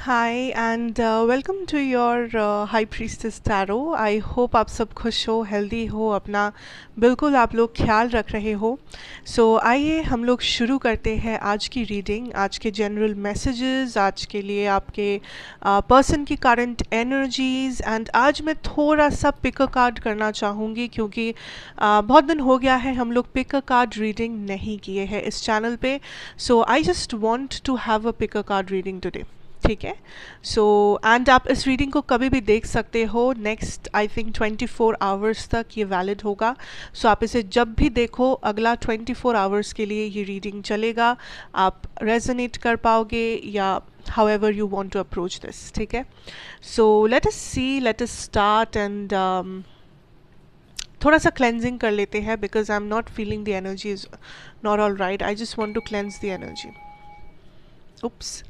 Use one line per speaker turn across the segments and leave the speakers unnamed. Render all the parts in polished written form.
Hi and welcome to your High Priestess Tarot. I hope आप सब खुश हो, हेल्दी हो, अपना बिल्कुल आप लोग ख्याल रख रहे हो। आइए हम लोग शुरू करते हैं आज की रीडिंग, आज के जनरल मैसेजेस, आज के लिए आपके पर्सन की करंट एनर्जीज। एंड आज मैं थोड़ा सा पिक अ कार्ड करना चाहूँगी क्योंकि बहुत दिन हो गया है हम लोग पिक अ कार्ड रीडिंग नहीं किए हैं इस चैनल पे। So I just want to have a pick a card reading today. ठीक है। एंड आप इस रीडिंग को कभी भी देख सकते हो, नेक्स्ट आई थिंक 24 आवर्स तक ये वैलिड होगा। आप इसे जब भी देखो अगला 24 आवर्स के लिए ये रीडिंग चलेगा। आप रेजोनेट कर पाओगे या however you want to approach this। ठीक है। let us see, let us start and थोड़ा सा क्लेंजिंग कर लेते हैं because I am not feeling the energy is not all right. I just want to cleanse the energy. Oops.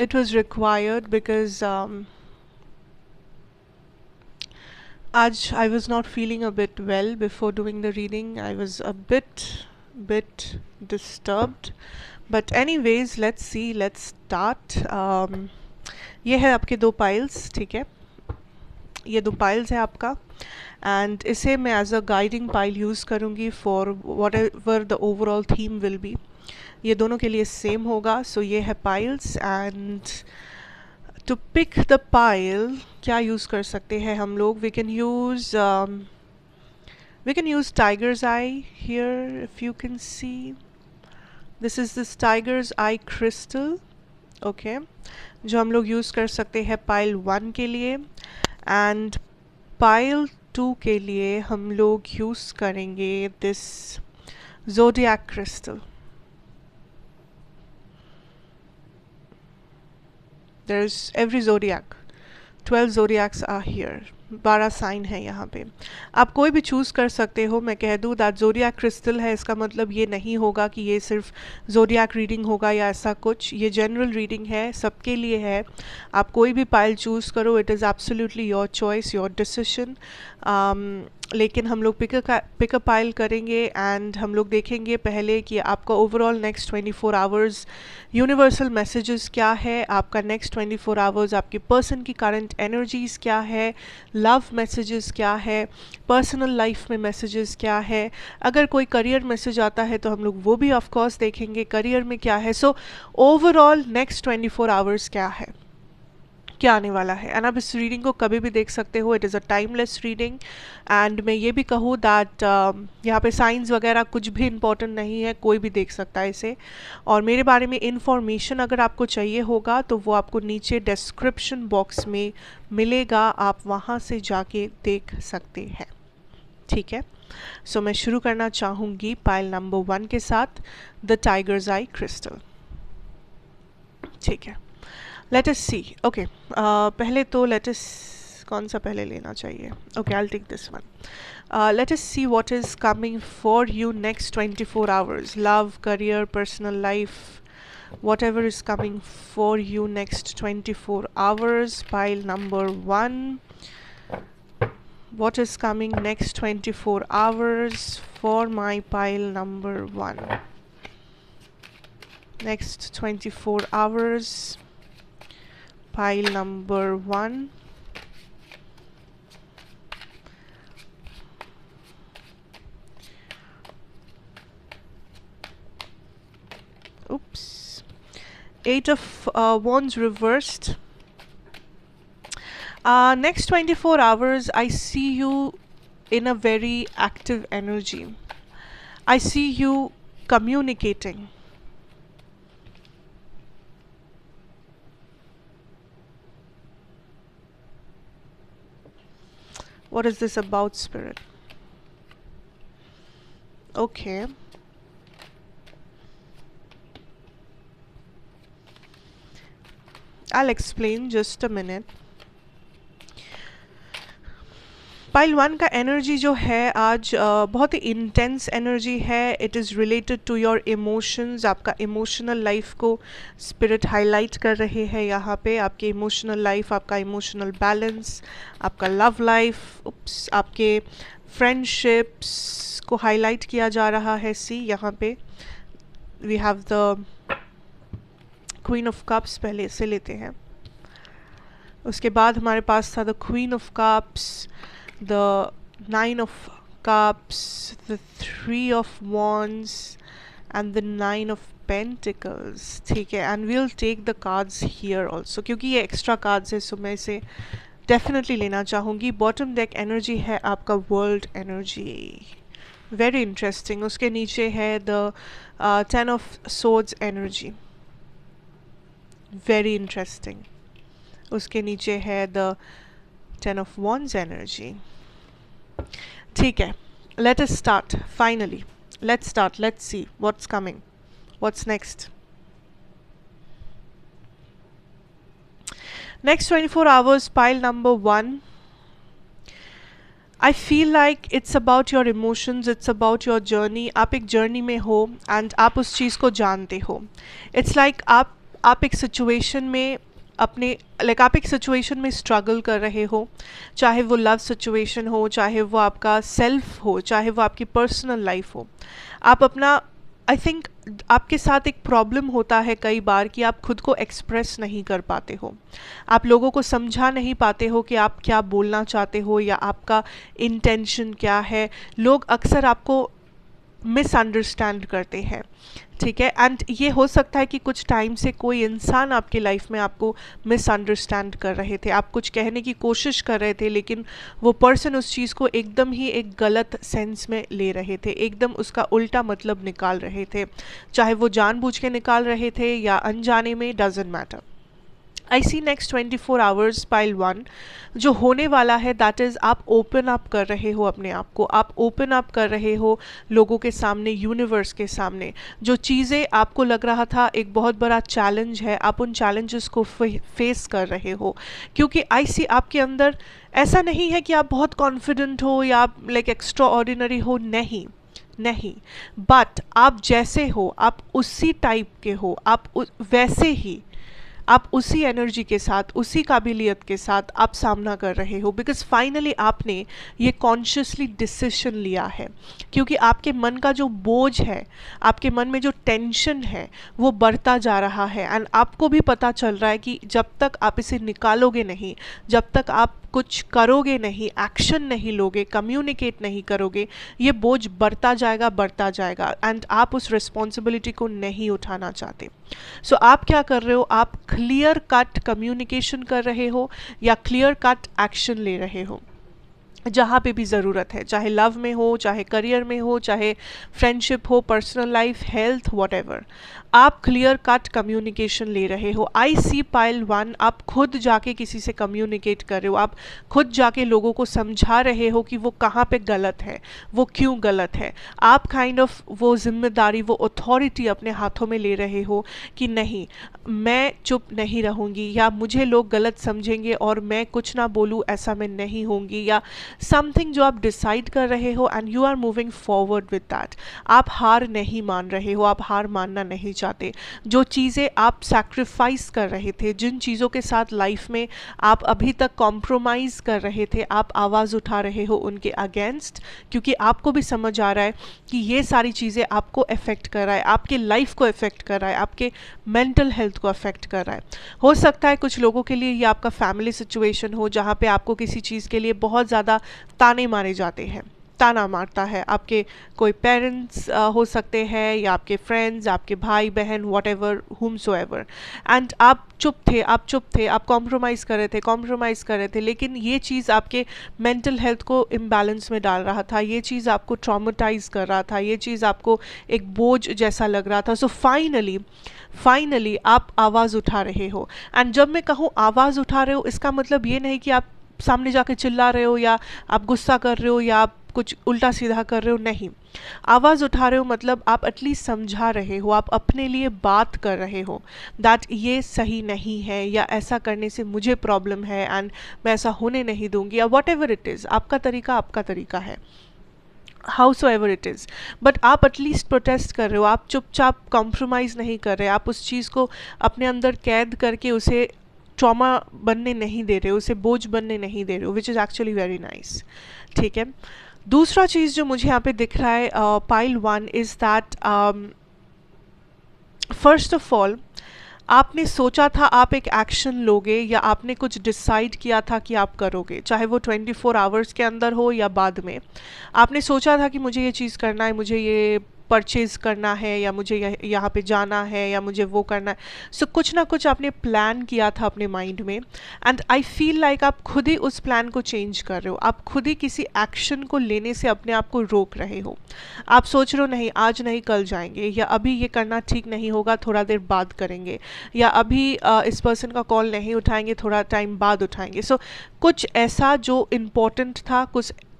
It was required because I was not feeling a bit well before doing the reading. I was a bit disturbed. But anyways, let's see, let's start. ये है आपके दो piles. ठीक है, ये दो piles है आपका एंड इसे मैं as a guiding pile use करूँगी for whatever the overall theme will be. ये दोनों के लिए सेम होगा। ये है piles and to pick the pile क्या यूज़ कर सकते हैं हम लोग। we can use tiger's eye here if you can see. This is this tiger's eye crystal। Okay, जो हम लोग यूज़ कर सकते हैं पाइल 1 के लिए एंड पाइल 2 के लिए हम लोग यूज़ करेंगे this zodiac crystal। there's every zodiac, 12 zodiacs are here। 12 sign है यहाँ पे। आप कोई भी चूज़ कर सकते हो। मैं कह दूँ दैट जोडियाक क्रिस्टल है, इसका मतलब ये नहीं होगा कि ये सिर्फ जोडियाक रीडिंग होगा या ऐसा कुछ। ये जनरल रीडिंग है, सबके लिए है। आप कोई भी पाइल चूज़ करो, it is absolutely your choice, your decision. लेकिन हम लोग पिक अ पाइल करेंगे एंड हम लोग देखेंगे पहले कि आपका overall next 24 hours universal messages क्या है, आपका नेक्स्ट 24 आवर्स आपकी पर्सन की करंट एनर्जीज क्या है, लव मैसेजेस क्या है, पर्सनल लाइफ में मैसेजेस क्या है। अगर कोई करियर मैसेज आता है तो हम लोग वो भी ऑफ कोर्स देखेंगे करियर में क्या है। ओवरऑल नेक्स्ट 24 आवर्स क्या है, क्या आने वाला है। एंड आप इस रीडिंग को कभी भी देख सकते हो, it is a timeless reading. And मैं ये भी कहूँ दैट यहाँ पे साइंस वगैरह कुछ भी इम्पोर्टेंट नहीं है, कोई भी देख सकता है इसे। और मेरे बारे में इंफॉर्मेशन अगर आपको चाहिए होगा तो वो आपको नीचे डिस्क्रिप्शन बॉक्स में मिलेगा, आप वहाँ से जाके देख सकते हैं। ठीक है। मैं शुरू करना चाहूँगी पाइल नंबर 1 के साथ, द टाइगर्स आई क्रिस्टल। ठीक है, लेट अस सी। ओके, पहले तो लेट अस, कौन सा पहले लेना चाहिए? Okay, I will take this one. Let us see what is coming for you next 24 hours. Love, career, personal life, whatever is coming for you next 24 hours. Pile number 1, what is coming next 24 hours for my pile number 1? Next 24 hours, pile number 1. Oops. 8 of Wands reversed. Next 24 hours, I see you in a very active energy. I see you communicating. What is this about, Spirit? Okay. I'll explain, just a minute. Pile 1 का energy जो है आज बहुत ही intense energy है. It is related to your emotions. आपका emotional life को spirit highlight कर रहे हैं यहाँ पे. आपके इमोशनल लाइफ, आपका इमोशनल बैलेंस, आपका लव लाइफ, आपके फ्रेंडशिप्स को हाईलाइट किया जा रहा है. सी यहाँ पे we have the queen of cups. पहले से लेते हैं, उसके बाद हमारे पास था the queen of cups, the 9 of cups, the 3 of wands and the 9 of pentacles. ठीक है, and we'll take the cards here also क्योंकि ये एक्स्ट्रा कार्ड्स है, सो मैं इसे डेफिनेटली लेना चाहूँगी. बॉटम डेक एनर्जी है आपका वर्ल्ड एनर्जी, वेरी इंटरेस्टिंग. उसके नीचे है the 10 of swords energy, very interesting. उसके नीचे है द 10 of wands एनर्जी. ठीक है, let us start. Finally, let's start. Let's see what's coming. What's next? Next 24 hours, pile number 1. I feel like it's about your emotions, it's about your journey. आप एक journey में हो and आप उस चीज़ को जानते हो. It's like आप एक सिचुएशन में अपने आप एक सिचुएशन में स्ट्रगल कर रहे हो, चाहे वो लव सिचुएशन हो, चाहे वो आपका सेल्फ हो, चाहे वो आपकी पर्सनल लाइफ हो. आप अपना आई थिंक आपके साथ एक प्रॉब्लम होता है कई बार कि आप खुद को एक्सप्रेस नहीं कर पाते हो. आप लोगों को समझा नहीं पाते हो कि आप क्या बोलना चाहते हो या आपका इंटेंशन क्या है. लोग अक्सर आपको मिसअंडरस्टैंड करते हैं. ठीक है, एंड ये हो सकता है कि कुछ टाइम से कोई इंसान आपकी लाइफ में आपको मिसअंडरस्टैंड कर रहे थे. आप कुछ कहने की कोशिश कर रहे थे लेकिन वो पर्सन उस चीज़ को एकदम ही एक गलत सेंस में ले रहे थे, एकदम उसका उल्टा मतलब निकाल रहे थे. चाहे वो जानबूझ के निकाल रहे थे या अनजाने में, doesn't matter. I see next 24 hours pile 1 जो होने वाला है, दैट इज़ आप ओपन अप कर रहे हो अपने आप को. आप ओपन अप कर रहे हो लोगों के सामने, यूनिवर्स के सामने. जो चीज़ें आपको लग रहा था एक बहुत बड़ा चैलेंज है, आप उन चैलेंजेस को फेस कर रहे हो. क्योंकि आई सी आपके अंदर ऐसा नहीं है कि आप बहुत कॉन्फिडेंट हो या आप लाइक एक्स्ट्रा ऑर्डिनरी हो, नहीं नहीं, बट आप जैसे हो आप उसी टाइप के हो, आप वैसे ही आप उसी एनर्जी के साथ, उसी काबिलियत के साथ आप सामना कर रहे हो. बिकॉज फाइनली आपने ये कॉन्शियसली डिसीजन लिया है. क्योंकि आपके मन का जो बोझ है, आपके मन में जो टेंशन है वो बढ़ता जा रहा है. एंड आपको भी पता चल रहा है कि जब तक आप इसे निकालोगे नहीं, जब तक आप कुछ करोगे नहीं, एक्शन नहीं लोगे, कम्युनिकेट नहीं करोगे, ये बोझ बढ़ता जाएगा एंड आप उस रिस्पॉन्सिबिलिटी को नहीं उठाना चाहते. सो आप क्या कर रहे हो, आप क्लियर कट कम्युनिकेशन कर रहे हो या क्लियर कट एक्शन ले रहे हो जहाँ पे भी ज़रूरत है, चाहे लव में हो, चाहे करियर में हो, चाहे फ्रेंडशिप हो, पर्सनल लाइफ, हेल्थ, व्हाटएवर. आप क्लियर कट कम्युनिकेशन ले रहे हो. आई सी पाइल 1 आप खुद जाके किसी से कम्युनिकेट कर रहे हो, आप खुद जाके लोगों को समझा रहे हो कि वो कहाँ पे गलत है, वो क्यों गलत है. आप काइंड ऑफ वो जिम्मेदारी, वो अथॉरिटी अपने हाथों में ले रहे हो कि नहीं, मैं चुप नहीं रहूँगी या मुझे लोग गलत समझेंगे और मैं कुछ ना बोलूँ ऐसा मैं नहीं होंगी, या समथिंग जो आप डिसाइड कर रहे हो and you are moving forward with that. आप हार नहीं मान रहे हो, आप हार मानना नहीं चाहते. जो चीज़ें आप सैक्रिफाइस कर रहे थे, जिन चीज़ों के साथ लाइफ में आप अभी तक कॉम्प्रोमाइज़ कर रहे थे, आप आवाज़ उठा रहे हो उनके अगेंस्ट. क्योंकि आपको भी समझ आ रहा है कि ये सारी चीज़ें आपको अफेक्ट कर रहा है, आपके लाइफ को अफेक्ट कर रहा है, आपके मेंटल हेल्थ को अफेक्ट कर रहा है. हो सकता है कुछ लोगों के लिए ये आपका फैमिली सिचुएशन हो जहाँ पे आपको किसी चीज़ के लिए बहुत ज़्यादा ताने मारे जाते हैं, ताना मारता है. आपके कोई पेरेंट्स हो सकते हैं या आपके फ्रेंड्स, आपके भाई बहन, वॉट एवर, हुमसोएवर. एंड आप चुप थे, आप कॉम्प्रोमाइज़ कर रहे थे, लेकिन ये चीज़ आपके मेंटल हेल्थ को इम्बैलेंस में डाल रहा था, ये चीज़ आपको ट्रॉमेटाइज़ कर रहा था, ये चीज़ आपको एक बोझ जैसा लग रहा था. सो फाइनली आप आवाज़ उठा रहे हो. एंड जब मैं कहूँ आवाज़ उठा रहे हो, इसका मतलब ये नहीं कि आप सामने जाके चिल्ला रहे हो या आप गुस्सा कर रहे हो या आप कुछ उल्टा सीधा कर रहे हो, नहीं। आवाज़ उठा रहे हो मतलब आप एटलीस्ट समझा रहे हो, आप अपने लिए बात कर रहे हो दैट ये सही नहीं है या ऐसा करने से मुझे प्रॉब्लम है एंड मैं ऐसा होने नहीं दूंगी, या वॉट एवर इट इज़। आपका तरीका है, हाउसएवर इट इज़, बट आप एटलीस्ट प्रोटेस्ट कर रहे हो, आप चुपचाप कॉम्प्रोमाइज़ नहीं कर रहे, आप उस चीज़ को अपने अंदर कैद करके उसे ट्रॉमा बनने नहीं दे रहे हो, उसे बोझ बनने नहीं दे रहे हो, which is actually very nice. ठीक है, दूसरा चीज़ जो मुझे यहाँ पे दिख रहा है pile 1 is that first of all आपने सोचा था आप एक एक्शन लोगे या आपने कुछ डिसाइड किया था कि आप करोगे, चाहे वो 24 आवर्स के अंदर हो या बाद में। आपने सोचा था कि मुझे ये चीज़ करना है, मुझे ये परचेज़ करना है या मुझे यहाँ पे जाना है या मुझे वो करना है। सो कुछ ना कुछ आपने प्लान किया था अपने माइंड में एंड आई फील लाइक आप खुद ही उस प्लान को चेंज कर रहे हो, आप खुद ही किसी एक्शन को लेने से अपने आप को रोक रहे हो। आप सोच रहे हो नहीं आज नहीं कल जाएंगे, या अभी ये करना ठीक नहीं होगा थोड़ा देर बाद करेंगे, या अभी इस पर्सन का कॉल नहीं उठाएंगे थोड़ा टाइम बाद उठाएंगे। सो कुछ ऐसा जो इम्पोर्टेंट था,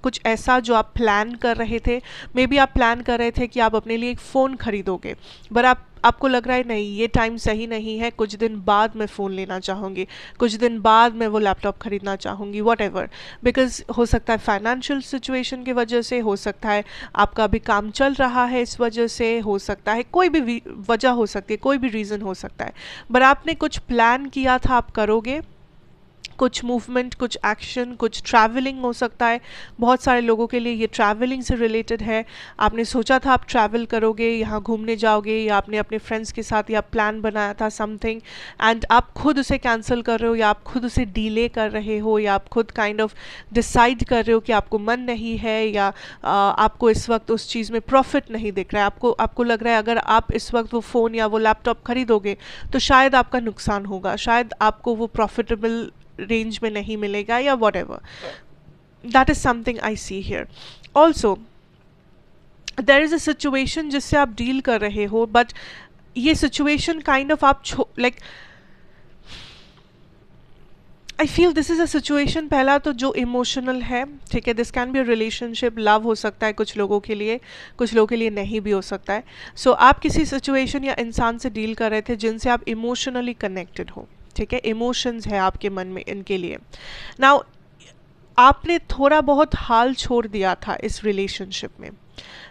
कुछ ऐसा जो आप प्लान कर रहे थे, मे बी आप प्लान कर रहे थे कि आप अपने लिए एक फ़ोन खरीदोगे, पर आपको लग रहा है नहीं ये टाइम सही नहीं है, कुछ दिन बाद मैं फ़ोन लेना चाहूँगी, कुछ दिन बाद मैं वो लैपटॉप खरीदना चाहूँगी, वॉट एवर, बिकॉज हो सकता है फाइनेंशियल सिचुएशन की वजह से, हो सकता है आपका अभी काम चल रहा है इस वजह से, हो सकता है कोई भी वजह हो सकती है, कोई भी रीज़न हो सकता है, पर आपने कुछ प्लान किया था आप करोगे, कुछ मूवमेंट, कुछ एक्शन, कुछ ट्रैवलिंग हो सकता है। बहुत सारे लोगों के लिए ये ट्रैवलिंग से रिलेटेड है। आपने सोचा था आप ट्रैवल करोगे, यहाँ घूमने जाओगे, या आपने अपने फ्रेंड्स के साथ या प्लान बनाया था समथिंग एंड आप खुद उसे कैंसिल कर रहे हो या आप खुद उसे डिले कर रहे हो या आप खुद काइंड ऑफ डिसाइड कर रहे हो कि आपको मन नहीं है या आपको इस वक्त उस चीज़ में प्रॉफिट नहीं दिख रहा है। आपको लग रहा है अगर आप इस वक्त वो फ़ोन या वो लैपटॉप खरीदोगे तो शायद आपका नुकसान होगा, शायद आपको वो प्रॉफिटेबल रेंज में नहीं मिलेगा या what ever. That is something I see here. Also there is a situation जिससे आप डील कर रहे हो, बट ये सिचुएशन काइंड ऑफ आप like I feel this is a situation, पहला तो जो इमोशनल है, ठीक है, this can be a relationship, love हो सकता है कुछ लोगों के लिए, कुछ लोगों के लिए नहीं भी हो सकता है। सो आप किसी सिचुएशन या इंसान से डील कर रहे थे जिनसे आप इमोशनली कनेक्टेड हो, ठीक है, इमोशंस है आपके मन में इनके लिए। नाउ आपने थोड़ा बहुत हाल छोड़ दिया था इस रिलेशनशिप में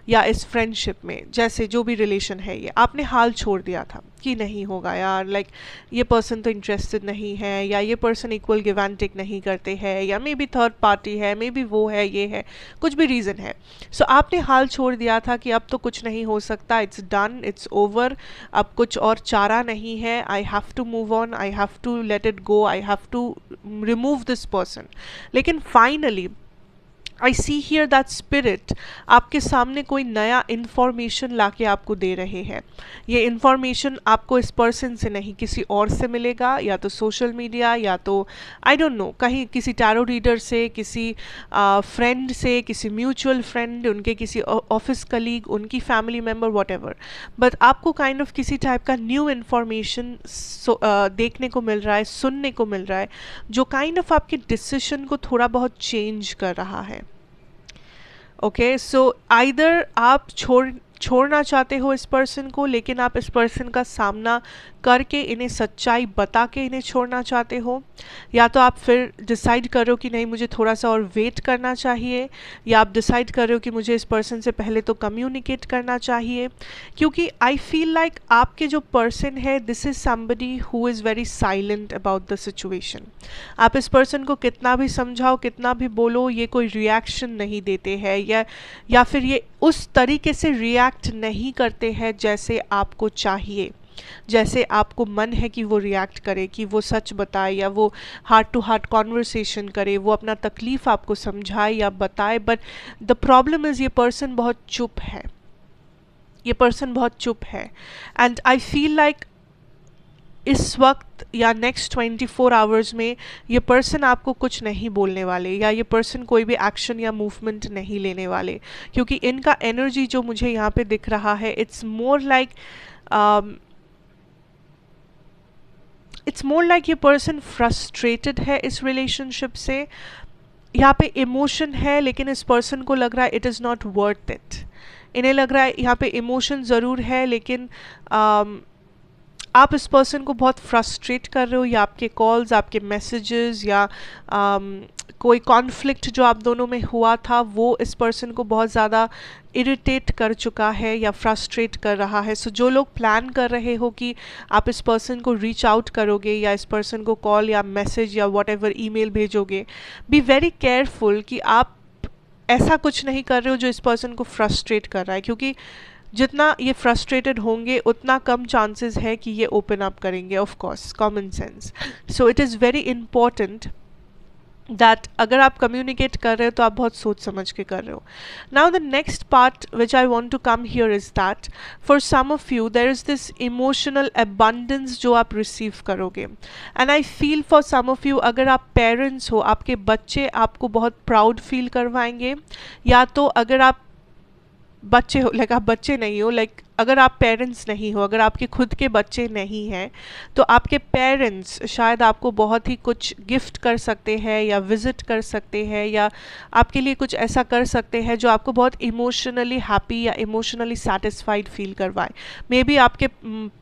या इस फ्रेंडशिप में, जैसे जो भी रिलेशन है ये आपने हाल छोड़ दिया था कि नहीं होगा यार, लाइक ये पर्सन तो इंटरेस्टेड नहीं है, या ये person equal give and take नहीं करते हैं, या मे बी थर्ड पार्टी है, मे बी वो है, ये है, कुछ भी रीज़न है। सो आपने हाल छोड़ दिया था कि अब तो कुछ नहीं हो सकता, इट्स डन, इट्स ओवर, अब कुछ और चारा नहीं है, I have to move on, I have to let it go, I have to remove this person. लेकिन finally I see here that spirit आपके सामने कोई नया इन्फॉर्मेशन लाके आपको दे रहे हैं। ये इन्फॉर्मेशन आपको इस पर्सन से नहीं किसी और से मिलेगा, या तो सोशल मीडिया, या तो आई डोंट नो कहीं किसी टैरो रीडर से, किसी फ्रेंड से, किसी म्यूचुअल फ्रेंड, उनके किसी ऑफिस कलीग, उनकी family member, what ever, but आपको काइंड ऑफ किसी टाइप का न्यू इन्फॉर्मेशन देखने को मिल रहा है, सुनने को मिल रहा है, जो काइंड ऑफ आपके डिसीजन को थोड़ा बहुत चेंज कर रहा है। ओके, सो आइदर आप छोड़ना चाहते हो इस पर्सन को, लेकिन आप इस पर्सन का सामना करके इन्हें सच्चाई बता के इन्हें छोड़ना चाहते हो, या तो आप फिर डिसाइड कर रहे हो कि नहीं मुझे थोड़ा सा और वेट करना चाहिए, या आप डिसाइड कर रहे हो कि मुझे इस पर्सन से पहले तो कम्युनिकेट करना चाहिए। क्योंकि आई फील लाइक आपके जो पर्सन है this is somebody who is very silent about the situation. आप इस पर्सन को कितना भी समझाओ, कितना भी बोलो, ये कोई रिएक्शन नहीं देते हैं, या फिर ये उस तरीके से रिएक्ट नहीं करते हैं जैसे आपको चाहिए, जैसे आपको मन है कि वो रिएक्ट करे, कि वो सच बताए, या वो हार्ट टू हार्ट कॉन्वर्सेशन करे, वो अपना तकलीफ़ आपको समझाए या बताए। बट द प्रॉब्लम इज़ ये पर्सन बहुत चुप है, ये पर्सन बहुत चुप है। एंड आई फील लाइक इस वक्त या नेक्स्ट 24 आवर्स में ये पर्सन आपको कुछ नहीं बोलने वाले, या ये पर्सन कोई भी एक्शन या मूवमेंट नहीं लेने वाले, क्योंकि इनका एनर्जी जो मुझे यहाँ पे दिख रहा है it's more like it's more like ये पर्सन फ्रस्ट्रेटेड है इस रिलेशनशिप से. यहाँ पे इमोशन है लेकिन इस पर्सन को लग रहा है it is not worth it. इन्हें लग रहा है यहाँ पे इमोशन ज़रूर है लेकिन आप इस पर्सन को बहुत फ्रस्ट्रेट कर रहे हो, या आपके कॉल्स, आपके मैसेजेस, या कोई कॉन्फ्लिक्ट जो आप दोनों में हुआ था वो इस पर्सन को बहुत ज़्यादा इरिटेट कर चुका है या फ्रस्ट्रेट कर रहा है. सो जो लोग प्लान कर रहे हो कि आप इस पर्सन को रीच आउट करोगे या इस पर्सन को कॉल या मैसेज या वॉट एवर ईमेल भेजोगे, बी वेरी केयरफुल कि आप ऐसा कुछ नहीं कर रहे हो जो इस पर्सन को फ्रस्ट्रेट कर रहा है, क्योंकि जितना ये फ्रस्ट्रेटेड होंगे उतना कम चांसेस है कि ये ओपन अप करेंगे. Of course common sense. So it is very important that अगर आप कम्युनिकेट कर रहे हो तो आप बहुत सोच समझ के कर रहे हो. Now the next part which I want to come here is that for some of you there is this emotional abundance जो आप रिसीव करोगे. And I feel for some of you, अगर आप पेरेंट्स हो, आपके बच्चे आपको बहुत प्राउड फील करवाएंगे, या तो अगर आप बच्चे हो, लाइक आप बच्चे नहीं हो, लाइक अगर आप पेरेंट्स नहीं हो, अगर आपके खुद के बच्चे नहीं हैं, तो आपके पेरेंट्स शायद आपको बहुत ही कुछ गिफ्ट कर सकते हैं या विज़िट कर सकते हैं या आपके लिए कुछ ऐसा कर सकते हैं जो आपको बहुत इमोशनली हैप्पी या इमोशनली सेटिस्फाइड फील करवाए. मे बी आपके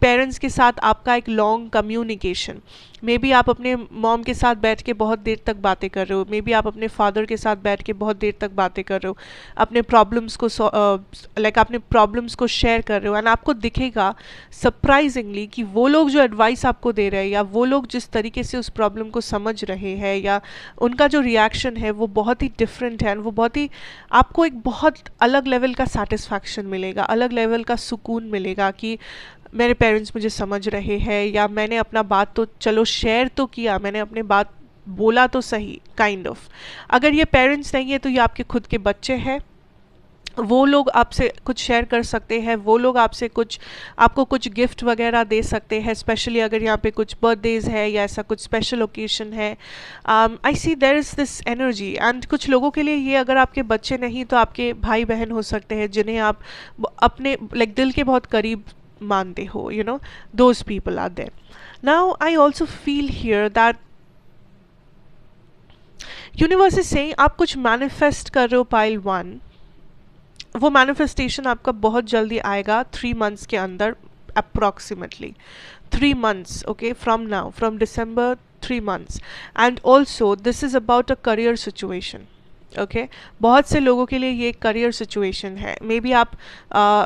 पेरेंट्स के साथ आपका एक लॉन्ग कम्युनिकेशन, मे बी आप अपने मॉम के साथ बैठ के बहुत देर तक बातें कर रहे हो, मे बी आप अपने फादर के साथ बैठ के बहुत देर तक बातें कर रहे हो, अपने प्रॉब्लम्स को अपने प्रॉब्लम्स को शेयर कर रहे हो, एंड आपको दिखेगा सरप्राइजिंगली कि वो लोग जो एडवाइस आपको दे रहे हैं या वो लोग जिस तरीके से उस प्रॉब्लम को समझ रहे हैं या उनका जो रिएक्शन है वो बहुत ही डिफरेंट है, एंड वो बहुत ही आपको एक बहुत अलग लेवल का सेटिस्फैक्शन मिलेगा, अलग लेवल का सुकून मिलेगा कि मेरे पेरेंट्स मुझे समझ रहे हैं, या मैंने अपना बात तो चलो शेयर तो किया, मैंने अपने बात बोला तो सही, काइंड ऑफ. अगर ये पेरेंट्स नहीं है तो ये आपके खुद के बच्चे हैं, वो लोग आपसे कुछ शेयर कर सकते हैं, वो लोग आपसे कुछ आपको कुछ गिफ्ट वगैरह दे सकते हैं, स्पेशली अगर यहाँ पे कुछ बर्थडेज है या ऐसा कुछ स्पेशल ओकेशन है. I see there is this energy. And कुछ लोगों के लिए ये अगर आपके बच्चे नहीं तो आपके भाई बहन हो सकते हैं जिन्हें आप अपने लाइक दिल के बहुत करीब मानते हो, you know, those people are there. Now I also feel here that universe is saying आप कुछ मैनिफेस्ट कर रहे हो पाइल 1, वो मैनिफेस्टेशन आपका बहुत जल्दी आएगा 3 मंथ्स के अंदर, approximately 3 months, okay, from now, from December, 3 months. And also this is about a career situation. Okay बहुत से लोगों के लिए ये करियर सिचुएशन है. मे बी आप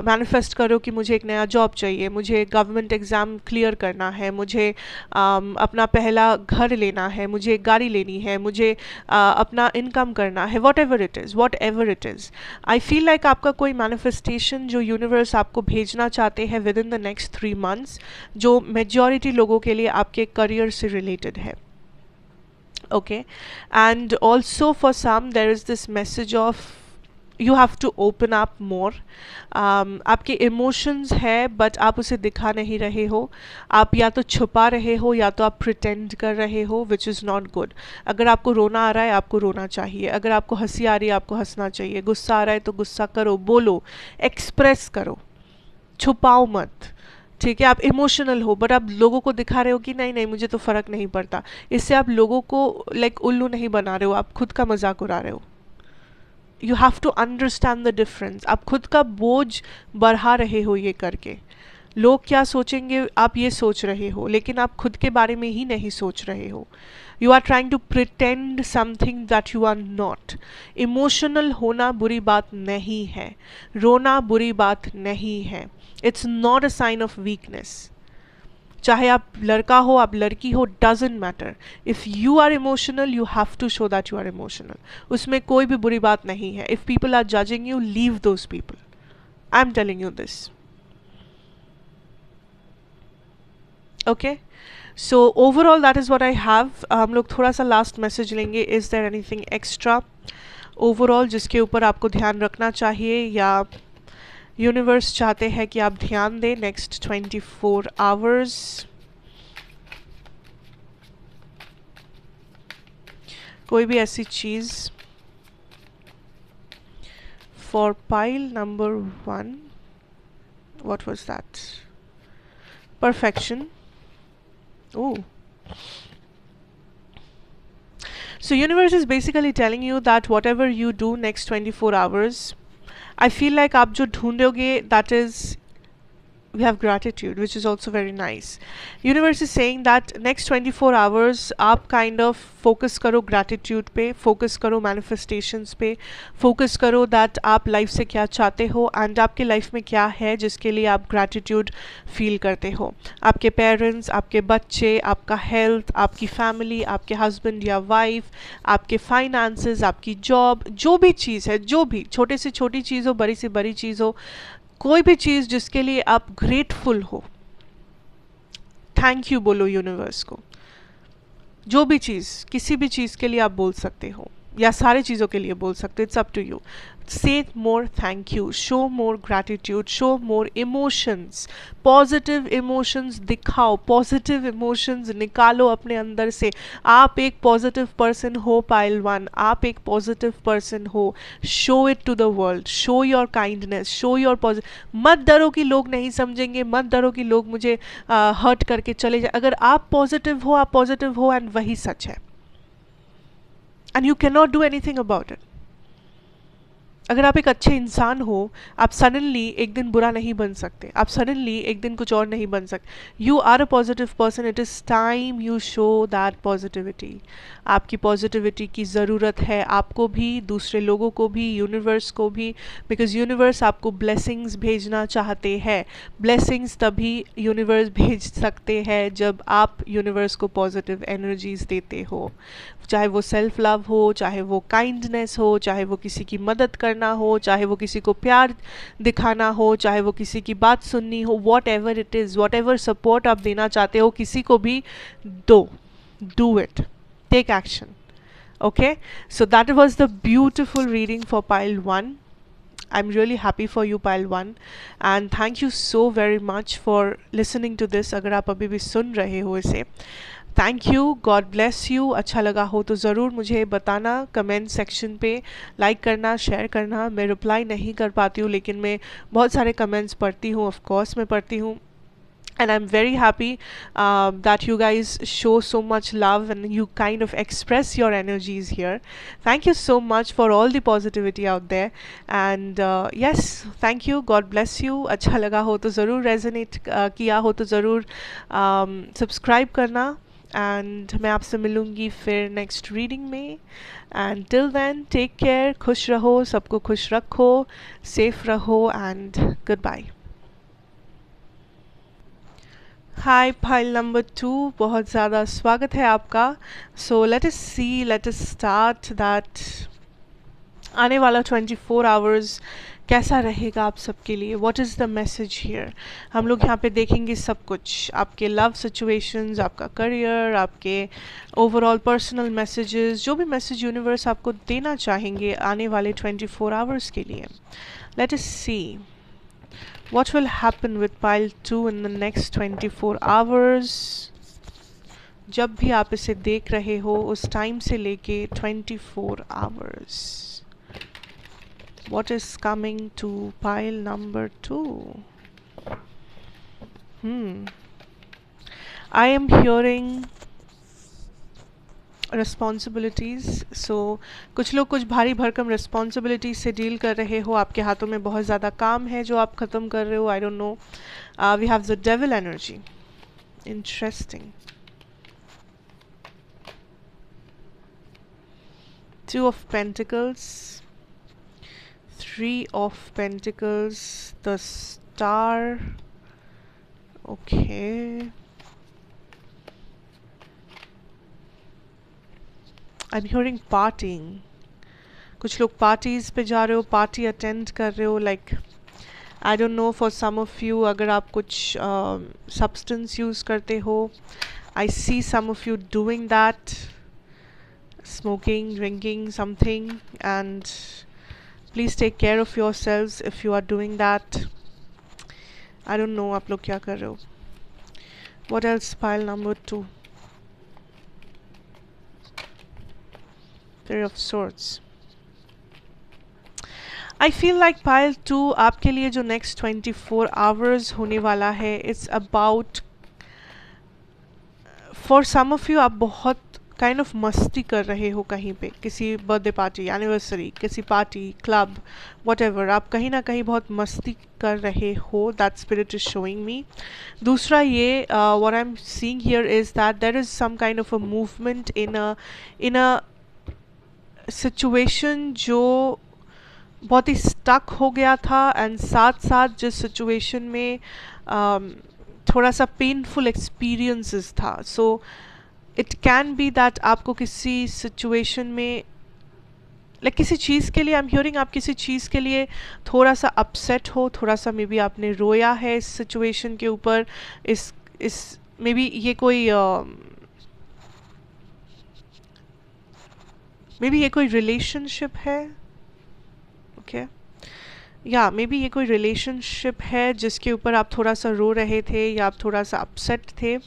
मैनिफेस्ट करो कि मुझे एक नया जॉब चाहिए, मुझे गवर्नमेंट एग्ज़ाम क्लियर करना है, मुझे अपना पहला घर लेना है, मुझे एक गाड़ी लेनी है, मुझे अपना इनकम करना है, what ever it is. I feel like आपका कोई मैनिफेस्टेशन जो यूनिवर्स आपको भेजना चाहते हैं with in the next 3 months, जो मेजॉरिटी लोगों के लिए आपके करियर से रिलेटेड है. Okay, and also for some there is this message of you have to open up more. आपके इमोशंस है बट आप उसे दिखा नहीं रहे हो, आप या तो छुपा रहे हो या तो आप प्रिटेंड कर रहे हो, विच इज़ नॉट गुड. अगर आपको रोना आ रहा है आपको रोना चाहिए, अगर आपको हंसी आ रही है आपको हंसना चाहिए, गुस्सा आ रहा है तो गुस्सा करो, बोलो, एक्सप्रेस करो, छुपाओ मत. ठीक है, आप इमोशनल हो बट आप लोगों को दिखा रहे हो कि नहीं नहीं मुझे तो फ़र्क नहीं पड़ता. इससे आप लोगों को लाइक उल्लू नहीं बना रहे हो, आप खुद का मजाक उड़ा रहे हो. You have to understand the difference. आप खुद का बोझ बढ़ा रहे हो ये करके. लोग क्या सोचेंगे आप ये सोच रहे हो, लेकिन आप खुद के बारे में ही नहीं सोच रहे हो. You are trying to pretend something that you are not. Emotional होना बुरी बात नहीं है, रोना बुरी बात नहीं है. It's not a sign of weakness. चाहे आप लड़का हो आप लड़की हो, doesn't matter. If you are emotional you have to show that you are emotional. उसमें कोई भी बुरी बात नहीं है. If people are judging you, leave those people. I am telling you this. Okay, so overall that is what I have. हम लोग थोड़ा सा लास्ट मैसेज लेंगे. Is there anything extra overall जिसके ऊपर आपको ध्यान रखना चाहिए या यूनिवर्स चाहते हैं कि आप ध्यान दें नेक्स्ट 24 hours? कोई भी ऐसी चीज़ for pile number 1. What was that? Perfection. Oh, So universe is basically telling you that whatever you do next 24 hours, I feel like आप जो ढूंढोगे, that is, we have gratitude, which is also very nice. Universe is saying that next 24 hours आप kind of focus करो gratitude पे, focus करो manifestations पे, focus करो that आप life से क्या चाहते हो and आपके life में क्या है जिसके लिए आप gratitude feel करते हो. आपके parents, आपके बच्चे, आपका health, आपकी family, आपके husband या wife, आपके finances, आपकी job, जो भी चीज़ है, जो भी छोटे से छोटी चीज़ हो, बड़ी से बड़ी चीज़ हो, कोई भी चीज़ जिसके लिए आप ग्रेटफुल हो, थैंक यू बोलो यूनिवर्स को. जो भी चीज़, किसी भी चीज़ के लिए आप बोल सकते हो या सारी चीज़ों के लिए बोल सकते हो. It's up to you. Say more thank you, show more gratitude, show more emotions, positive emotions दिखाओ, positive emotions निकालो अपने अंदर से. आप एक positive person हो पाइल वन, आप एक positive person हो. show it to the world, show your kindness, show your मत डरो कि लोग नहीं समझेंगे, मत डरो कि लोग मुझे हर्ट करके चले जाए. अगर आप पॉजिटिव हो, आप पॉजिटिव हो एंड वही सच है. And you can not do anything about it. अगर आप एक अच्छे इंसान हो, आप सडनली एक दिन बुरा नहीं बन सकते, आप सडनली एक दिन कुछ और नहीं बन सकते. You are a positive person. It is time you show that positivity. आपकी पॉजिटिविटी की ज़रूरत है, आपको भी, दूसरे लोगों को भी, यूनिवर्स को भी, बिकॉज यूनिवर्स आपको ब्लेसिंग्स भेजना चाहते हैं. ब्लेसिंग्स तभी यूनिवर्स भेज सकते हैं जब आप यूनिवर्स को पॉजिटिव एनर्जीज देते हो. चाहे वो सेल्फ लव हो, चाहे वो काइंडनेस हो, चाहे वो किसी की मदद करना हो, चाहे वो किसी को प्यार दिखाना हो, चाहे वो किसी की बात सुननी हो, वॉट एवर इट इज़, वॉट एवर सपोर्ट आप देना चाहते हो किसी को भी दो. Do it, take action. Okay, so that was the beautiful reading for pile 1. I'm really happy for you, pile 1, and thank you so very much for listening to this. अगर आप अभी भी सुन रहे हो इसे, thank you, God bless you. अच्छा लगा हो तो ज़रूर मुझे बताना कमेंट सेक्शन पे, लाइक करना, शेयर करना. मैं रिप्लाई नहीं कर पाती हूँ, लेकिन मैं बहुत सारे कमेंट्स पढ़ती हूँ, ऑफ कोर्स मैं पढ़ती हूँ. And I'm very happy that you guys show so much love and you kind of express your energies here. Thank you so much for all the positivity out there. And yes, thank you. God bless you. अच्छा लगा हो तो ज़रूर resonate किया हो तो ज़रूर subscribe करना. And मैं आपसे मिलूँगी फिर next reading में. And till then, take care. खुश रहो, सबको खुश रखो, safe रहो, and goodbye. Hi file number 2, बहुत ज़्यादा स्वागत है आपका. So let us see, let us start that. आने वाला 24 आवर्स कैसा रहेगा आप सबके लिए? What is the message here? हम लोग यहाँ पे देखेंगे सब कुछ, आपके लव सिचुएशंस, आपका करियर, आपके ओवरऑल पर्सनल मैसेजेस, जो भी मैसेज यूनिवर्स आपको देना चाहेंगे आने वाले 24 आवर्स के लिए. Let us see what will happen with pile 2 in the next 24 hours. जब भी आप इसे देख रहे हो उस टाइम से लेके 24 hours, what is coming to pile number 2? I am hearing responsibilities. So कुछ लोग कुछ भारी भरकम रिस्पॉन्सिबिलिटीज से डील कर रहे हो. आपके हाथों में बहुत ज़्यादा काम है जो आप ख़त्म कर रहे हो. I don't know. We have the devil energy. Interesting. 2 of Pentacles, 3 of Pentacles, the Star. Okay. I'm hearing partying. कुछ लोग पार्टीज़ पे जा रहे हो, पार्टी अटेंड कर रहे हो. Like I don't know, for some of you अगर आप कुछ सब्सटेंस यूज़ करते हो, I see some of you doing that, smoking, drinking something. And please take care of yourselves if you are doing that. I don't know आप लोग क्या कर रहे हो. What else pile number 2? Three of Swords. I feel like pile 2 आपके लिए जो next 24 hours होने वाला है, it's about, for some of you आप बहुत काइंड ऑफ मस्ती कर रहे हो कहीं पे, किसी बर्थडे पार्टी, एनिवर्सरी, किसी पार्टी, क्लब, वॉटेवर, आप कहीं ना कहीं बहुत मस्ती कर रहे हो. That spirit is showing me. दूसरा ये what I am seeing here is that there is some kind of a movement in a situation जो बहुत ही स्टक हो गया था, एंड साथ साथ जिस सिचुएशन में थोड़ा सा पेनफुल एक्सपीरियंसेस था. So it can be that आपको किसी सिचुएशन में किसी चीज़ के लिए, आई एम हियरिंग, आप किसी चीज़ के लिए थोड़ा सा अपसेट हो, थोड़ा सा मे बी आपने रोया है इस सिचुएशन के ऊपर. इस मे बी ये कोई रिलेशनशिप है. ओके, या मे बी ये कोई रिलेशनशिप है जिसके ऊपर आप थोड़ा सा रो रहे थे या आप थोड़ा सा अपसेट थे.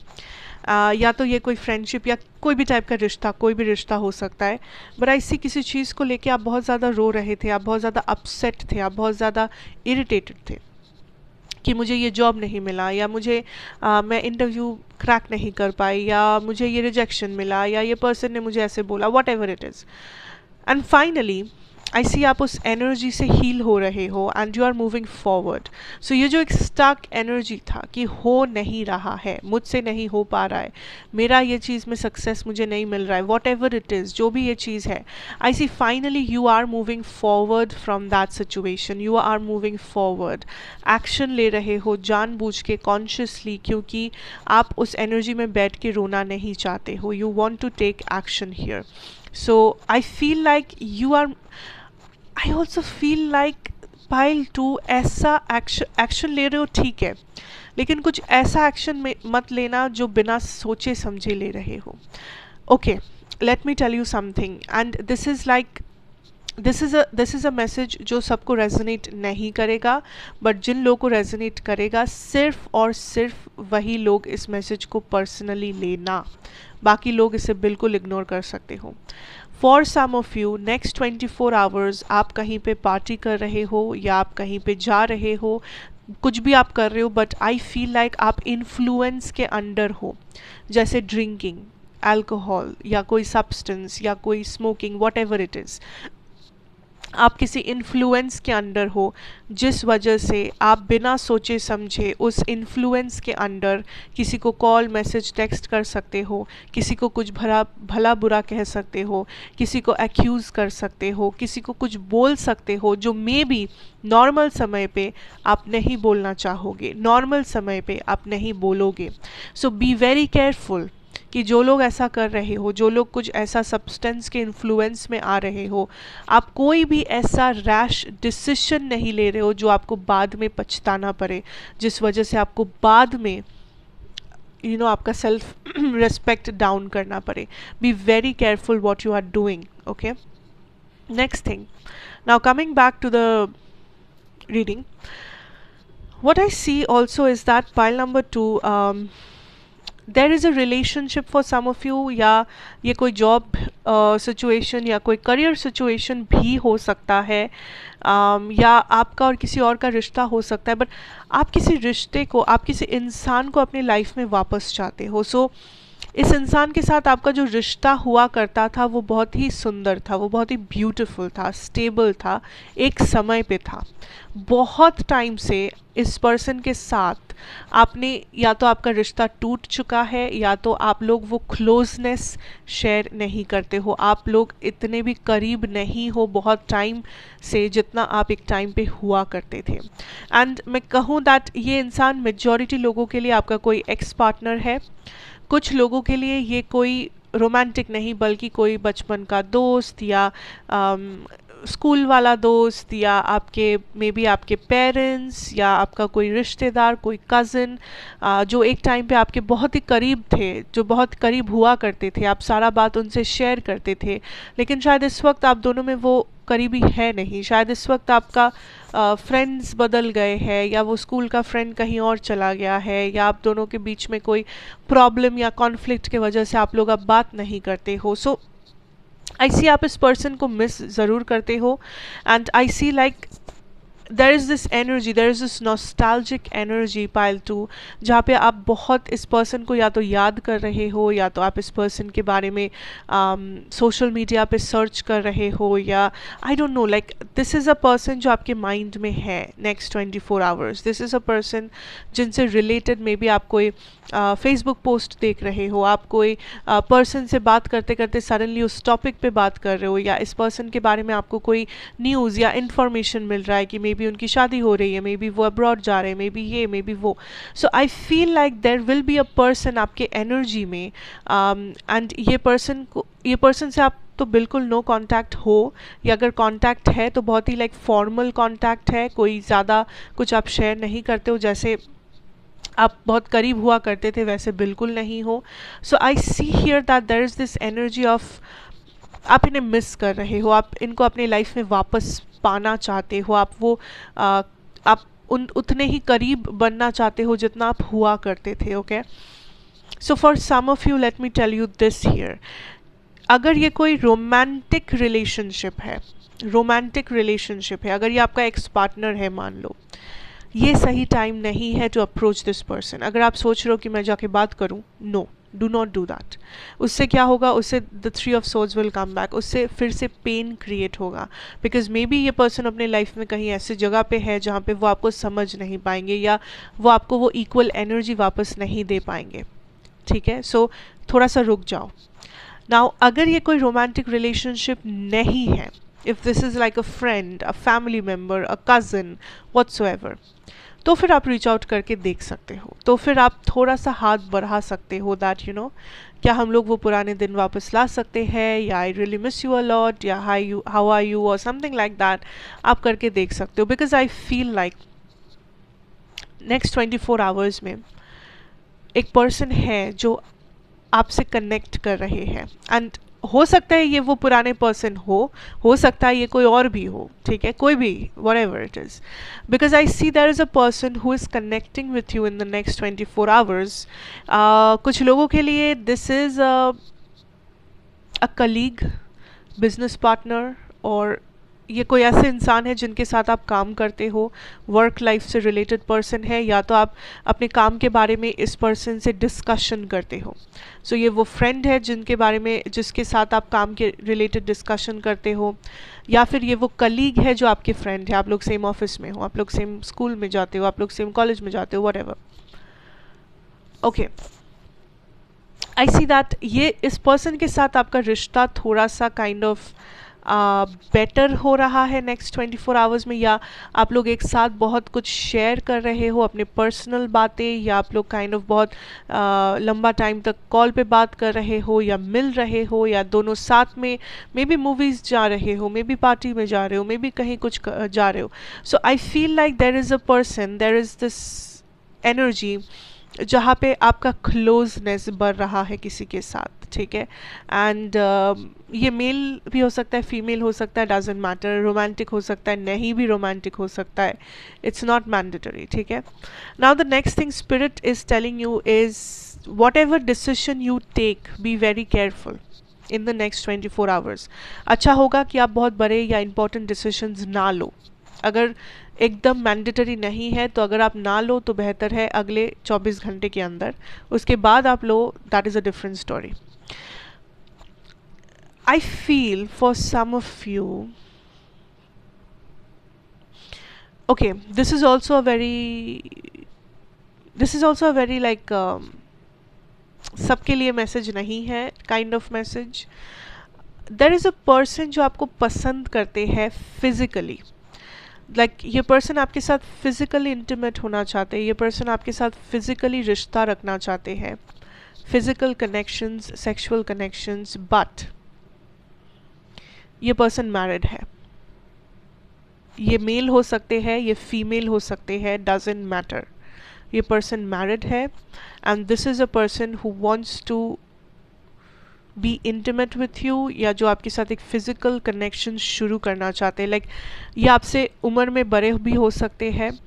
या तो ये कोई फ्रेंडशिप या कोई भी टाइप का रिश्ता, कोई भी रिश्ता हो सकता है. बट आई सी किसी चीज़ को लेके आप बहुत ज़्यादा रो रहे थे, आप बहुत ज़्यादा अपसेट थे, आप बहुत ज़्यादा इरिटेटेड थे कि मुझे ये जॉब नहीं मिला, या मुझे मैं इंटरव्यू क्रैक नहीं कर पाई, या मुझे ये रिजेक्शन मिला, या ये पर्सन ने मुझे ऐसे बोला, whatever it is. And finally I see आप उस एनर्जी से हील हो रहे हो and you are moving forward. So ये जो एक स्टक एनर्जी था कि हो नहीं रहा है, मुझसे नहीं हो पा रहा है, मेरा ये चीज़ में सक्सेस मुझे नहीं मिल रहा है, वॉट एवर इट इज़, जो भी ये चीज़ है, I see finally you are moving forward from that situation. You are moving forward, action ले रहे हो जानबूझ के, कॉन्शियसली, क्योंकि आप उस एनर्जी में बैठ के रोना नहीं चाहते हो. You want to take action here. So I feel like you are, I also feel like pile 2 ऐसा एक्शन ले रहे हो, ठीक है, लेकिन कुछ ऐसा एक्शन में मत लेना जो बिना सोचे समझे ले रहे हो. Okay, let me tell you something, and this is a message जो सबको रेजोनेट नहीं करेगा, बट जिन लोगों को रेजोनेट करेगा सिर्फ और सिर्फ वही लोग इस मैसेज को पर्सनली लेना, बाकी लोग इसे बिल्कुल इग्नोर कर सकते हो. For some of you next 24 hours आप कहीं पे पार्टी कर रहे हो या आप कहीं पे जा रहे हो, कुछ भी आप कर रहे हो, बट आई फील लाइक आप इन्फ्लुएंस के अंडर हो, जैसे ड्रिंकिंग, अल्कोहल, या कोई सब्सटेंस, या कोई smoking, what ever it is. आप किसी इन्फ्लुएंस के अंडर हो, जिस वजह से आप बिना सोचे समझे उस इन्फ्लुएंस के अंडर किसी को कॉल, मैसेज, टेक्स्ट कर सकते हो, किसी को कुछ भला बुरा कह सकते हो, किसी को एक्यूज़ कर सकते हो, किसी को कुछ बोल सकते हो जो मे बी नॉर्मल समय पे आप नहीं बोलना चाहोगे, नॉर्मल समय पे आप नहीं बोलोगे. सो बी वेरी केयरफुल कि जो लोग ऐसा कर रहे हो, जो लोग कुछ ऐसा सब्सटेंस के इन्फ्लुएंस में आ रहे हो, आप कोई भी ऐसा रैश डिसीजन नहीं ले रहे हो जो आपको बाद में पछताना पड़े, जिस वजह से आपको बाद में आपका सेल्फ रेस्पेक्ट डाउन करना पड़े. Be very careful what you are doing. Okay, next thing, now coming back to the reading, what I see also is that pile number 2, there is a relationship for some of you, या ये कोई job situation या कोई career situation भी हो सकता है, या आपका और किसी और का रिश्ता हो सकता है, बट आप किसी रिश्ते को, आप किसी इंसान को अपनी लाइफ में वापस चाहते हो. सो इस इंसान के साथ आपका जो रिश्ता हुआ करता था वो बहुत ही सुंदर था, वो बहुत ही ब्यूटीफुल था, स्टेबल था, एक समय पे था. बहुत टाइम से इस पर्सन के साथ आपने, या तो आपका रिश्ता टूट चुका है, या तो आप लोग वो क्लोजनेस शेयर नहीं करते हो, आप लोग इतने भी करीब नहीं हो बहुत टाइम से जितना आप एक टाइम पे हुआ करते थे. एंड मैं कहूँ दैट ये इंसान मेजॉरिटी लोगों के लिए आपका कोई एक्स पार्टनर है, कुछ लोगों के लिए ये कोई रोमांटिक नहीं बल्कि कोई बचपन का दोस्त, या स्कूल वाला दोस्त, या आपके मे बी आपके पेरेंट्स, या आपका कोई रिश्तेदार, कोई कज़न, जो एक टाइम पे आपके बहुत ही करीब थे, जो बहुत करीब हुआ करते थे, आप सारा बात उनसे शेयर करते थे, लेकिन शायद इस वक्त आप दोनों में वो करीबी है नहीं. शायद इस वक्त आपका फ्रेंड्स बदल गए हैं, या वो स्कूल का फ्रेंड कहीं और चला गया है, या आप दोनों के बीच में कोई प्रॉब्लम या कॉन्फ्लिक्ट के वजह से आप लोग अब बात नहीं करते हो. सो आई सी आप इस पर्सन को मिस ज़रूर करते हो, and I see like there is this energy, there is this nostalgic energy pile 2, जहाँ पे आप बहुत इस पर्सन को या तो याद कर रहे हो, या तो आप इस पर्सन के बारे में सोशल मीडिया पे सर्च कर रहे हो, या आई don't no, like this is a person जो आपके माइंड में है next 24 hours. This is a person जिनसे रिलेटेड मे बी आप कोई फेसबुक पोस्ट देख रहे हो, आप कोई पर्सन से बात करते करते सडनली उस टॉपिक पे बात कर रहे हो, या इस पर्सन के बारे में आपको कोई न्यूज़ या इन्फॉर्मेशन मिल रहा है कि मे बी उनकी शादी हो रही है, मे बी वो अब्रॉड जा रहे हैं, मे बी ये मे बी वो. So I feel like there will be a person आपके एनर्जी में, एंड ये पर्सन से आप तो बिल्कुल नो कांटेक्ट हो, या अगर कांटेक्ट है तो बहुत ही लाइक फॉर्मल कांटेक्ट है, कोई ज़्यादा कुछ आप शेयर नहीं करते हो, जैसे आप बहुत करीब हुआ करते थे वैसे बिल्कुल नहीं हो. So I see here that there is this energy of आप इन्हें मिस कर रहे हो, आप इनको अपने लाइफ में वापस पाना चाहते हो, आप वो आप उतने ही करीब बनना चाहते हो जितना आप हुआ करते थे. Okay, so for some of you let me tell you this here, अगर ये कोई रोमांटिक रिलेशनशिप है, अगर ये आपका एक्स पार्टनर है मान लो, ये सही टाइम नहीं है टू अप्रोच दिस पर्सन. अगर आप सोच रहे हो कि मैं जाके बात करूं, no, do not do that. उससे क्या होगा, उससे the 3 of swords will come back, उससे फिर से पेन क्रिएट होगा, बिकॉज मे बी ये पर्सन अपने लाइफ में कहीं ऐसी जगह पे है जहाँ पे वो आपको समझ नहीं पाएंगे, या वो आपको वो इक्वल एनर्जी वापस नहीं दे पाएंगे. ठीक है, सो थोड़ा सा रुक जाओ. नाउ अगर ये कोई रोमांटिक रिलेशनशिप नहीं है, if this is like a friend, a family member, a cousin, whatsoever, तो फिर आप रीच आउट करके देख सकते हो, तो फिर आप थोड़ा सा हाथ बढ़ा सकते हो दैट यू नो, क्या हम लोग वो पुराने दिन वापस ला सकते हैं, या I really miss you a lot, या हाउ आर यू, और समथिंग लाइक दैट आप करके देख सकते हो. Because I feel like next 24 hours में एक पर्सन है जो आपसे कनेक्ट कर रहे हैं, एंड हो सकता है ये वो पुराने पर्सन हो सकता है ये कोई और भी हो, ठीक है, कोई भी, whatever it is, because I see there is a person who is connecting with you in the next 24 hours. कुछ लोगों के लिए this is a colleague, business partner, और ये कोई ऐसे इंसान है जिनके साथ आप काम करते हो, वर्क लाइफ से रिलेटेड पर्सन है, या तो आप अपने काम के बारे में इस पर्सन से डिस्कशन करते हो. सो ये वो फ्रेंड है जिसके साथ आप काम के रिलेटेड डिस्कशन करते हो, या फिर ये वो कलीग है जो आपके फ्रेंड है, आप लोग सेम ऑफिस में हो, आप लोग सेम स्कूल में जाते हो, आप लोग सेम कॉलेज में जाते हो, whatever. Okay, I see that ये इस पर्सन के साथ आपका रिश्ता थोड़ा सा काइंड ऑफ बेटर हो रहा है नेक्स्ट 24 आवर्स में, या आप लोग एक साथ बहुत कुछ शेयर कर रहे हो, अपने पर्सनल बातें, या आप लोग काइंड ऑफ बहुत लंबा टाइम तक कॉल पे बात कर रहे हो, या मिल रहे हो, या दोनों साथ में मे बी मूवीज़ जा रहे हो, मे बी पार्टी में जा रहे हो, मे बी कहीं कुछ जा रहे हो. So I feel like there is a person, there is this energy जहाँ पे आपका क्लोजनेस बढ़ रहा है किसी के साथ. ठीक है, एंड ये मेल भी हो सकता है, फीमेल हो सकता है, डजेंट मैटर, रोमांटिक हो सकता है, नहीं भी रोमांटिक हो सकता है, इट्स नॉट मैंडेटरी. ठीक है, now the next thing spirit is telling you is whatever decision you take, be very careful in the next 24 hours. अच्छा होगा कि आप बहुत बड़े या इंपॉर्टेंट डिसीजंस ना लो. अगर एकदम मैंडेटरी नहीं है तो अगर आप ना लो तो बेहतर है अगले 24 घंटे के अंदर, उसके बाद आप लो, that is a different story. I feel for some of you, okay, this is also a very like सबके लिए मैसेज नहीं है, kind of message. There is a person जो आपको पसंद करते हैं फिजिकली, लाइक ये पर्सन आपके साथ फिजिकली इंटीमेट होना चाहते हैं, ये पर्सन आपके साथ फिजिकली रिश्ता रखना चाहते हैं, physical connections, sexual connections, but ये पर्सन मैरिड है. ये मेल हो सकते हैं, ये फीमेल हो सकते हैं, डजेंट मैटर. ये पर्सन मैरिड है, and this is a person who wants to be intimate with you, या जो आपके साथ एक फिजिकल कनेक्शन शुरू करना चाहते हैं. लाइक ये आपसे उम्र में बड़े भी हो सकते हैं,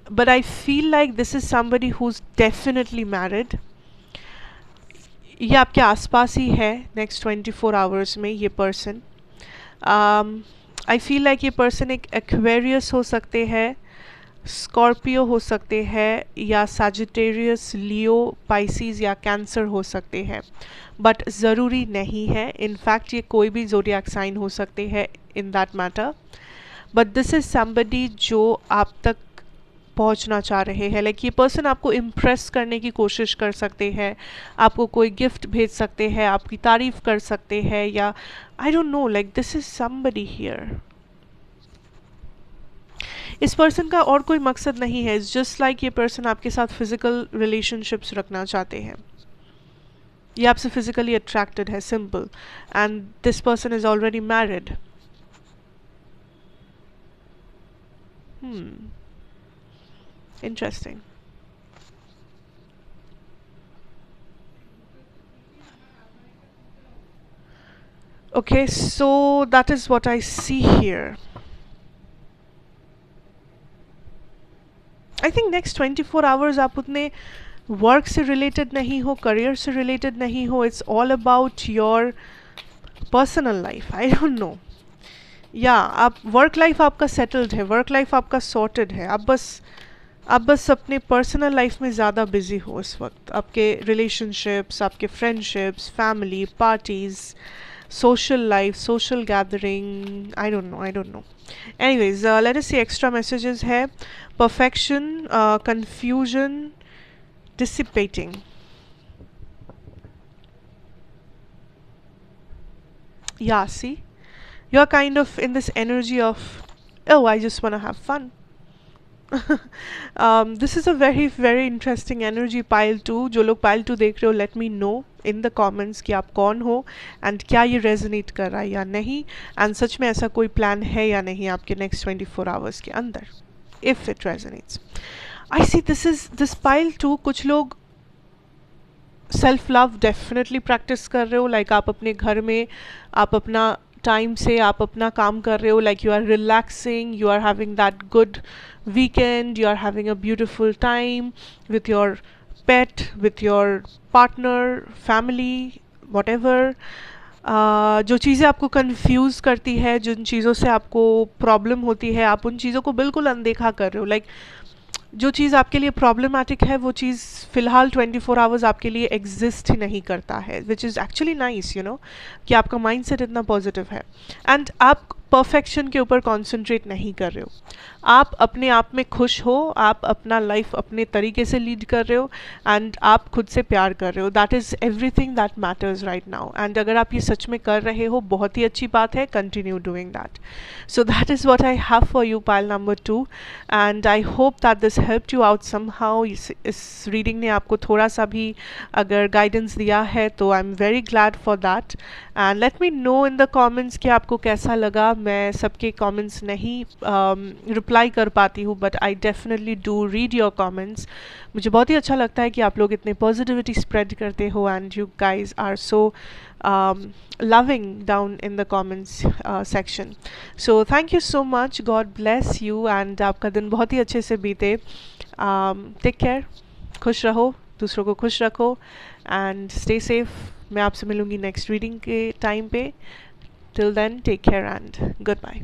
but I feel like this is somebody who is definitely married. ये आपके आसपास ही है नेक्स्ट 24 आवर्स में ये पर्सन. आई फील लाइक ये पर्सन एक एक्वेरियस हो सकते हैं, स्कॉर्पियो हो सकते हैं, या सजिटेरियस, लियो, पाइसिस या कैंसर हो सकते हैं, बट ज़रूरी नहीं है. इनफैक्ट ये कोई भी ज़ोडिएक साइन हो सकते हैं in that matter. But this is somebody जो आप तक पहुंचना चाह रहे हैं. लाइक ये पर्सन आपको इम्प्रेस करने की कोशिश कर सकते हैं, आपको कोई गिफ्ट भेज सकते हैं, आपकी तारीफ कर सकते हैं, या आई don't no, like this is somebody here. इस पर्सन का और कोई मकसद नहीं है. इट्स जस्ट लाइक ये पर्सन आपके साथ फिजिकल रिलेशनशिप्स रखना चाहते हैं, ये आपसे फिजिकली अट्रैक्टेड है, simple. And this person is already married. Interesting. Okay, so that is what I see here. I think next 24 hours आप उतने वर्क से रिलेटेड नहीं हो, करियर से रिलेटेड नहीं हो. It's all about your personal life. I don't no. या आप वर्क लाइफ आपका सेटल्ड है, वर्क लाइफ आपका सॉर्टेड है. आप बस अपने पर्सनल लाइफ में ज़्यादा बिजी हो इस वक्त. आपके रिलेशनशिप्स, आपके friendships, family, parties, social life, social gathering, I don't know. Anyways, let us see extra messages here. Perfection, confusion, dissipating. Yeah, see, you're kind of in this energy of, oh, I just want to have fun. This is a very very interesting energy. Pile 2, जो लोग pile 2 देख रहे हो, let me know in the comments कि आप कौन हो and क्या ये resonate कर रहा है या नहीं, and सच में ऐसा कोई plan है या नहीं आपके next 24 hours के अंदर, if it resonates. I see this pile 2. कुछ लोग सेल्फ लव डेफिनेटली प्रैक्टिस कर रहे हो. लाइक आप अपने घर में, आप अपना टाइम से आप अपना काम कर रहे हो. Like you are relaxing, you are having that good weekend, you are having a beautiful time with your pet, with your partner, family, whatever. जो चीज़ें आपको कंफ्यूज करती है, जिन चीज़ों से आपको प्रॉब्लम होती है, आप उन चीज़ों को बिल्कुल अनदेखा कर रहे हो. लाइक जो चीज़ आपके लिए प्रॉब्लमेटिक है वो चीज़ फ़िलहाल 24 आवर्स आपके लिए एग्जिस्ट ही नहीं करता है, which is actually nice, you know, कि आपका माइंडसेट इतना पॉजिटिव है. एंड आप परफेक्शन के ऊपर कॉन्सेंट्रेट नहीं कर रहे हो, आप अपने आप में खुश हो, आप अपना लाइफ अपने तरीके से लीड कर रहे हो, एंड आप खुद से प्यार कर रहे हो. That is everything that matters right now. And अगर आप ये सच में कर रहे हो, बहुत ही अच्छी बात है. Continue doing that. So that is what I have for you, pile number 2. And I hope that this helped you out somehow. इस रीडिंग ने आपको थोड़ा सा भी अगर गाइडेंस दिया है तो I am very glad for that. And let me know in the comments कि आपको कैसा लगा. मैं सबके कमेंट्स नहीं रिप्लाई कर पाती हूँ, but I definitely do read your comments. मुझे बहुत ही अच्छा लगता है कि आप लोग इतने पॉजिटिविटी स्प्रेड करते हो, and you guys are so loving down in the comments section. So thank you so much. God bless you, and आपका दिन बहुत ही अच्छे से बीते. Take care. खुश रहो, दूसरों को खुश रखो, and stay safe. मैं आपसे मिलूँगी नेक्स्ट रीडिंग के टाइम पे. Till then, take care and goodbye.